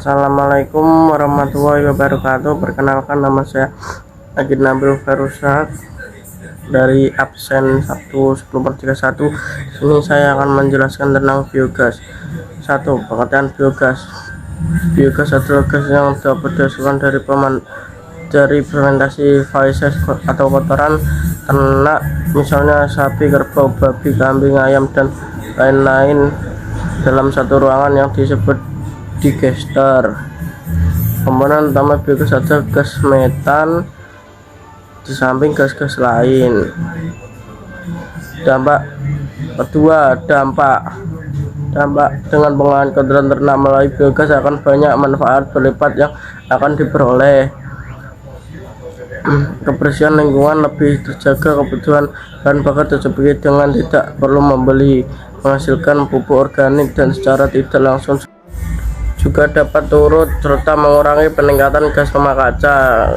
Assalamualaikum warahmatullahi wabarakatuh. Perkenalkan, nama saya Agit Nabil Ferusak dari absen Sabtu 10/31. Sini saya akan menjelaskan tentang biogas. 1. Pengertian biogas. Biogas adalah gas yang dapat dihasilkan dari fermentasi feses atau kotoran ternak, misalnya sapi, kerbau, babi, kambing, ayam, dan lain-lain, dalam satu ruangan yang disebut digester. Komponen utama biogas ada gas metan di samping gas-gas lain. Dampak kedua, dampak dengan pengolahan kotoran ternak melalui biogas akan banyak manfaat berlipat yang akan diperoleh. Kebersihan lingkungan lebih terjaga, kebutuhan bahan bakar tercukupi dengan tidak perlu membeli, menghasilkan pupuk organik dan secara tidak langsung juga dapat turut serta mengurangi peningkatan gas rumah kaca.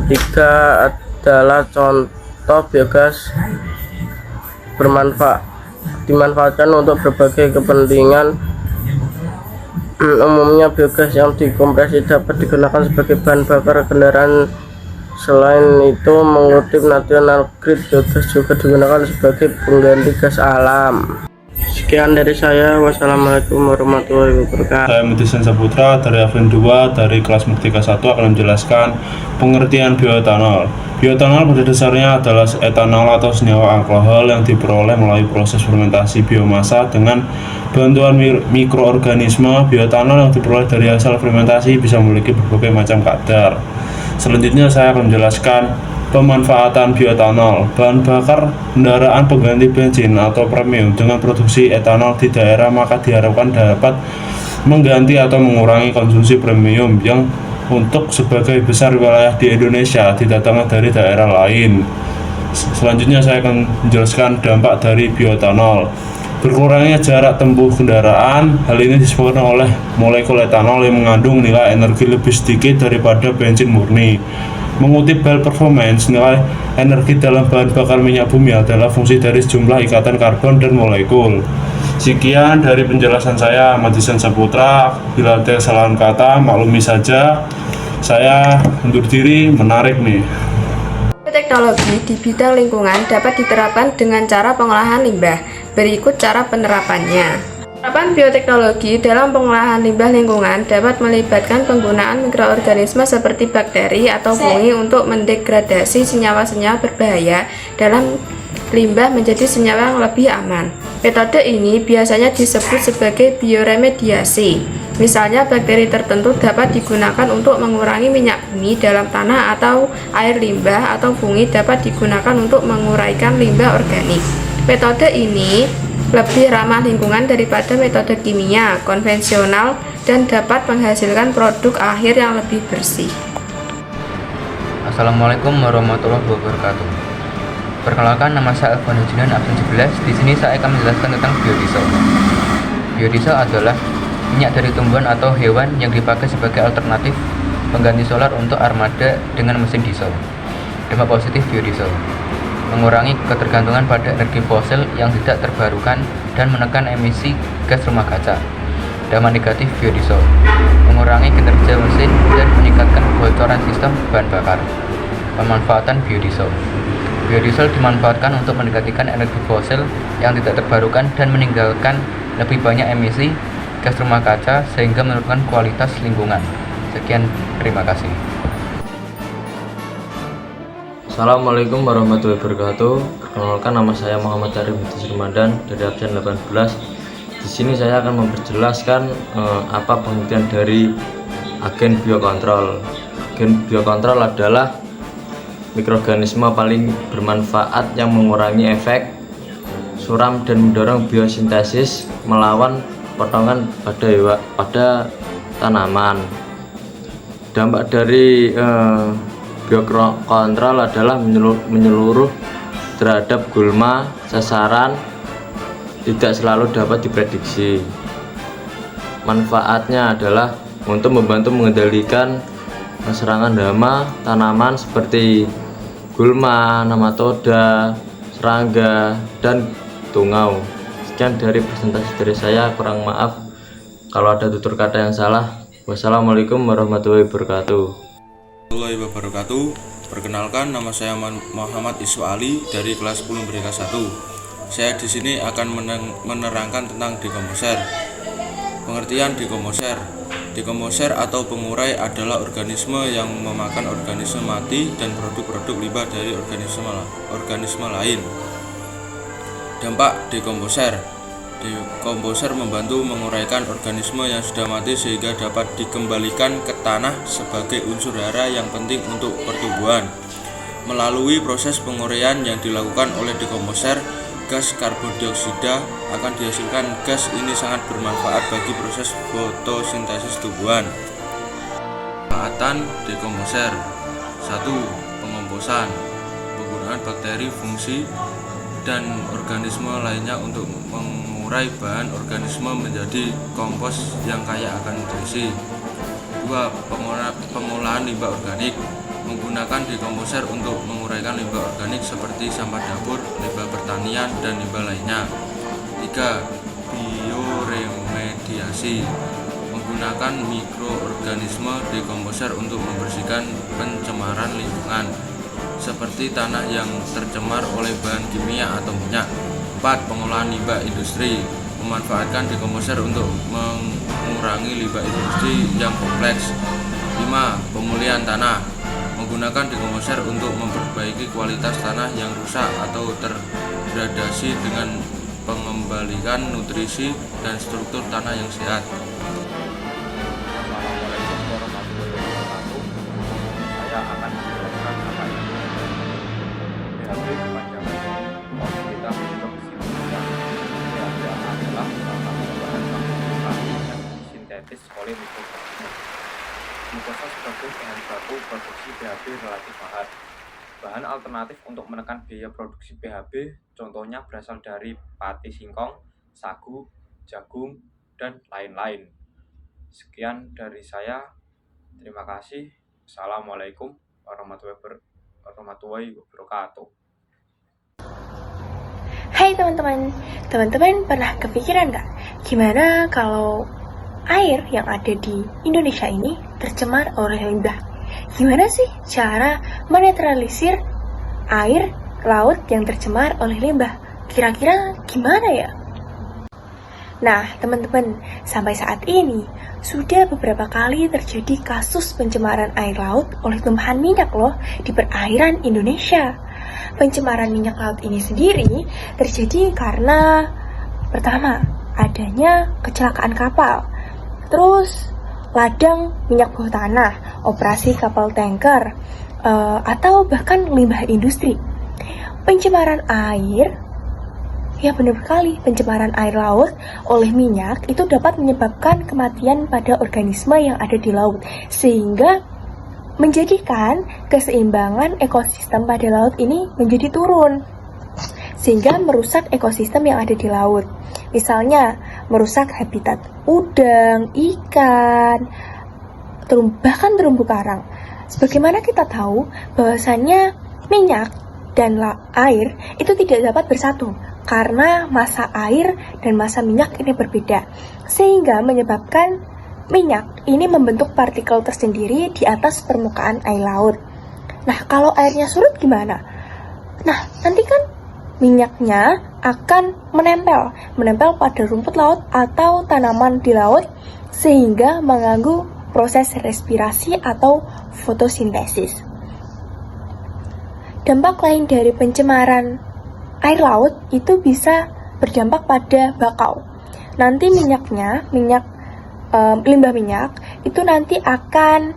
Ketiga adalah contoh biogas dimanfaatkan untuk berbagai kepentingan. Umumnya biogas yang dikompresi dapat digunakan sebagai bahan bakar kendaraan. Selain itu, mengutip National Grid, biogas juga digunakan sebagai pengganti gas alam. Sekian dari saya. Wassalamualaikum warahmatullahi wabarakatuh. Saya Mutisan Saputra dari Avin 2 dari kelas Muktika 1 akan menjelaskan pengertian bioetanol. Bioetanol pada dasarnya adalah etanol atau senyawa alkohol yang diperoleh melalui proses fermentasi biomasa dengan bantuan mikroorganisme. Bioetanol yang diperoleh dari hasil fermentasi bisa memiliki berbagai macam kadar. Selanjutnya saya akan menjelaskan pemanfaatan bioetanol. Bahan bakar kendaraan pengganti bensin atau premium dengan produksi etanol di daerah, maka diharapkan dapat mengganti atau mengurangi konsumsi premium yang untuk sebagai besar wilayah di Indonesia didatangkan dari daerah lain. Selanjutnya saya akan menjelaskan dampak dari bioetanol. Berkurangnya jarak tempuh kendaraan. Hal ini disebabkan oleh molekul etanol yang mengandung nilai energi lebih sedikit daripada bensin murni. Mengutip Bell Performance, nilai energi dalam bahan bakar minyak bumi adalah fungsi dari sejumlah ikatan karbon dan molekul. Sekian dari penjelasan saya, Matisan Saputra. Bila ada kesalahan kata, maklumi saja. Saya undur diri, menarik nih. Teknologi di bidang lingkungan dapat diterapkan dengan cara pengolahan limbah. Berikut cara penerapannya. Penerapan bioteknologi dalam pengolahan limbah lingkungan dapat melibatkan penggunaan mikroorganisme seperti bakteri atau fungi untuk mendegradasi senyawa-senyawa berbahaya dalam limbah menjadi senyawa yang lebih aman. Metode ini biasanya disebut sebagai bioremediasi. Misalnya, bakteri tertentu dapat digunakan untuk mengurangi minyak bumi dalam tanah atau air limbah, atau fungi dapat digunakan untuk menguraikan limbah organik. Metode ini lebih ramah lingkungan daripada metode kimia konvensional dan dapat menghasilkan produk akhir yang lebih bersih. Assalamualaikum warahmatullahi wabarakatuh. Perkenalkan, nama saya Alvan Hujinan, absen 11. Di sini saya akan menjelaskan tentang biodiesel. Biodiesel adalah minyak dari tumbuhan atau hewan yang dipakai sebagai alternatif pengganti solar untuk armada dengan mesin diesel. Dampak positif biodiesel: mengurangi ketergantungan pada energi fosil yang tidak terbarukan dan menekan emisi gas rumah kaca. Dampak negatif biodiesel: mengurangi kinerja mesin dan meningkatkan kebocoran sistem bahan bakar. Pemanfaatan biodiesel: biodiesel dimanfaatkan untuk menggantikan energi fosil yang tidak terbarukan dan meninggalkan lebih banyak emisi gas rumah kaca sehingga menurunkan kualitas lingkungan. Sekian, terima kasih. Assalamualaikum warahmatullahi wabarakatuh. Perkenalkan, nama saya Muhammad Arif Ramadan dari absen 18. Di sini saya akan memperjelaskan apa pengertian dari agen biokontrol. Agen biokontrol adalah mikroorganisme paling bermanfaat yang mengurangi efek suram dan mendorong biosintesis melawan potongan pada tanaman. Dampak dari biokontrol adalah menyeluruh terhadap gulma, sasaran tidak selalu dapat diprediksi. Manfaatnya adalah untuk membantu mengendalikan serangan hama tanaman seperti gulma, nematoda, serangga, dan tungau. Sekian dari presentasi dari saya, kurang maaf kalau ada tutur kata yang salah. Wassalamualaikum warahmatullahi wabarakatuh. Warahmatullahi wabarakatuh. Perkenalkan, nama saya Muhammad Iswa Ali dari kelas 10 Merdeka 1. Saya di sini akan menerangkan tentang dekomposer. Pengertian dekomposer. Dekomposer atau pengurai adalah organisme yang memakan organisme mati dan produk-produk limbah dari organisme lain. Dampak dekomposer. Dekomposer membantu menguraikan organisme yang sudah mati sehingga dapat dikembalikan ke tanah sebagai unsur hara yang penting untuk pertumbuhan. Melalui proses penguraian yang dilakukan oleh dekomposer, gas karbon dioksida akan dihasilkan. Gas ini sangat bermanfaat bagi proses fotosintesis tumbuhan. Manfaatan dekomposer. 1. Pengomposan. Penggunaan bakteri, fungsi, dan organisme lainnya untuk mengurai bahan organisme menjadi kompos yang kaya akan nutrisi. 2. Pengolahan limbah organik. Menggunakan dekomposer untuk menguraikan limbah organik seperti sampah dapur, limbah pertanian, dan limbah lainnya. 3. Bioremediasi. Menggunakan mikroorganisme dekomposer untuk membersihkan pencemaran lingkungan seperti tanah yang tercemar oleh bahan kimia atau minyak. 4. Pengolahan limbah industri. Memanfaatkan dekomposer untuk mengurangi limbah industri yang kompleks. 5. Pemulihan tanah. Menggunakan dekomposer untuk memperbaiki kualitas tanah yang rusak atau terdegradasi dengan pengembalikan nutrisi dan struktur tanah yang sehat. Assalamualaikum warahmatullahi wabarakatuh. Saya akan menjelaskan apa itu PHB kepanjangan kita untuk kesimpulan. PHB adalah salah satu bahan baku alami yang disintetis oleh mikroorganisme. Glukosa sebagai bahan baku produksi BHB relatif mahal. Bahan alternatif untuk menekan biaya produksi BHB contohnya berasal dari pati singkong, sagu, jagung, dan lain-lain. Sekian dari saya. Terima kasih. Assalamualaikum warahmatullahi wabarakatuh. Hai teman-teman, teman-teman pernah kepikiran nggak gimana kalau air yang ada di Indonesia ini tercemar oleh limbah? Gimana sih cara menetralisir air laut yang tercemar oleh limbah? Kira-kira gimana ya? Nah, teman-teman, sampai saat ini sudah beberapa kali terjadi kasus pencemaran air laut oleh tumpahan minyak loh di perairan Indonesia. Pencemaran minyak laut ini sendiri terjadi karena pertama, adanya kecelakaan kapal. Terus ladang minyak bawah tanah, operasi kapal tanker, atau bahkan limbah industri. Pencemaran air, ya benar sekali, pencemaran air laut oleh minyak itu dapat menyebabkan kematian pada organisme yang ada di laut, sehingga menjadikan keseimbangan ekosistem pada laut ini menjadi turun, sehingga merusak ekosistem yang ada di laut. Misalnya, merusak habitat udang, ikan, bahkan terumbu karang. Sebagaimana kita tahu bahwasannya minyak dan air itu tidak dapat bersatu karena massa air dan massa minyak ini berbeda, sehingga menyebabkan minyak ini membentuk partikel tersendiri di atas permukaan air laut. Nah, kalau airnya surut gimana? Nah, nanti kan minyaknya akan menempel pada rumput laut atau tanaman di laut, sehingga mengganggu proses respirasi atau fotosintesis. Dampak lain dari pencemaran air laut itu bisa berdampak pada bakau. Nanti limbah minyak itu nanti akan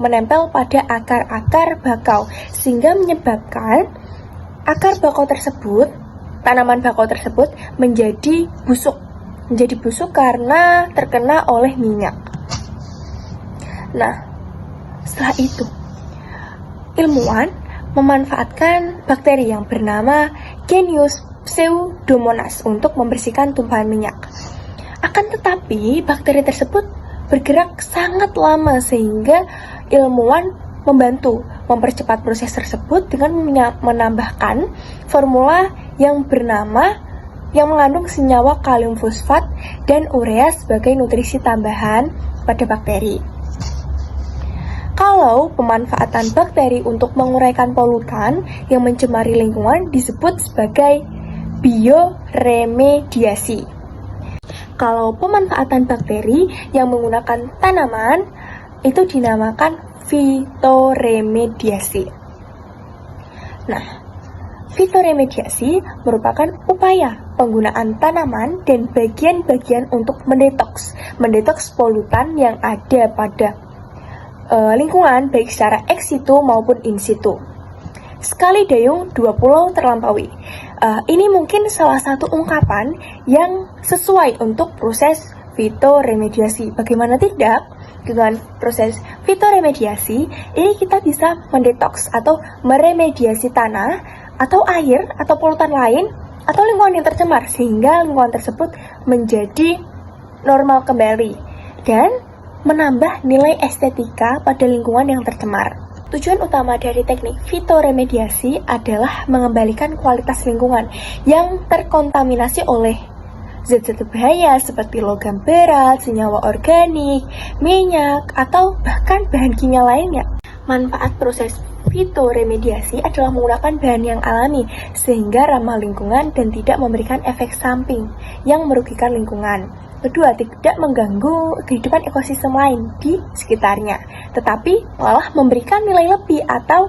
menempel pada akar-akar bakau, sehingga menyebabkan akar bakau tersebut, tanaman bakau tersebut menjadi busuk karena terkena oleh minyak. Nah, setelah itu ilmuwan memanfaatkan bakteri yang bernama Genius Pseudomonas untuk membersihkan tumpahan minyak. Akan tetapi bakteri tersebut bergerak sangat lama, sehingga ilmuwan membantu mempercepat proses tersebut dengan menambahkan formula yang bernama yang mengandung senyawa kalium fosfat dan urea sebagai nutrisi tambahan pada bakteri. Kalau pemanfaatan bakteri untuk menguraikan polutan yang mencemari lingkungan disebut sebagai bioremediasi. Kalau pemanfaatan bakteri yang menggunakan tanaman itu dinamakan fitoremediasi. Nah, fitoremediasi merupakan upaya penggunaan tanaman dan bagian-bagian untuk mendetoks polutan yang ada pada lingkungan baik secara ex situ maupun in situ. Sekali dayung, dua pulau terlampaui. Ini mungkin salah satu ungkapan yang sesuai untuk proses fitoremediasi. Bagaimana tidak? Dengan proses fitoremediasi, ini kita bisa mendetoks atau meremediasi tanah atau air atau polutan lain atau lingkungan yang tercemar sehingga lingkungan tersebut menjadi normal kembali dan menambah nilai estetika pada lingkungan yang tercemar. Tujuan utama dari teknik fitoremediasi adalah mengembalikan kualitas lingkungan yang terkontaminasi oleh zat-zat berbahaya seperti logam berat, senyawa organik, minyak, atau bahkan bahan kimia lainnya. Manfaat proses fitoremediasi adalah menggunakan bahan yang alami sehingga ramah lingkungan dan tidak memberikan efek samping yang merugikan lingkungan. Kedua, tidak mengganggu kehidupan ekosistem lain di sekitarnya, tetapi malah memberikan nilai lebih atau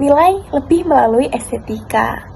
nilai lebih melalui estetika.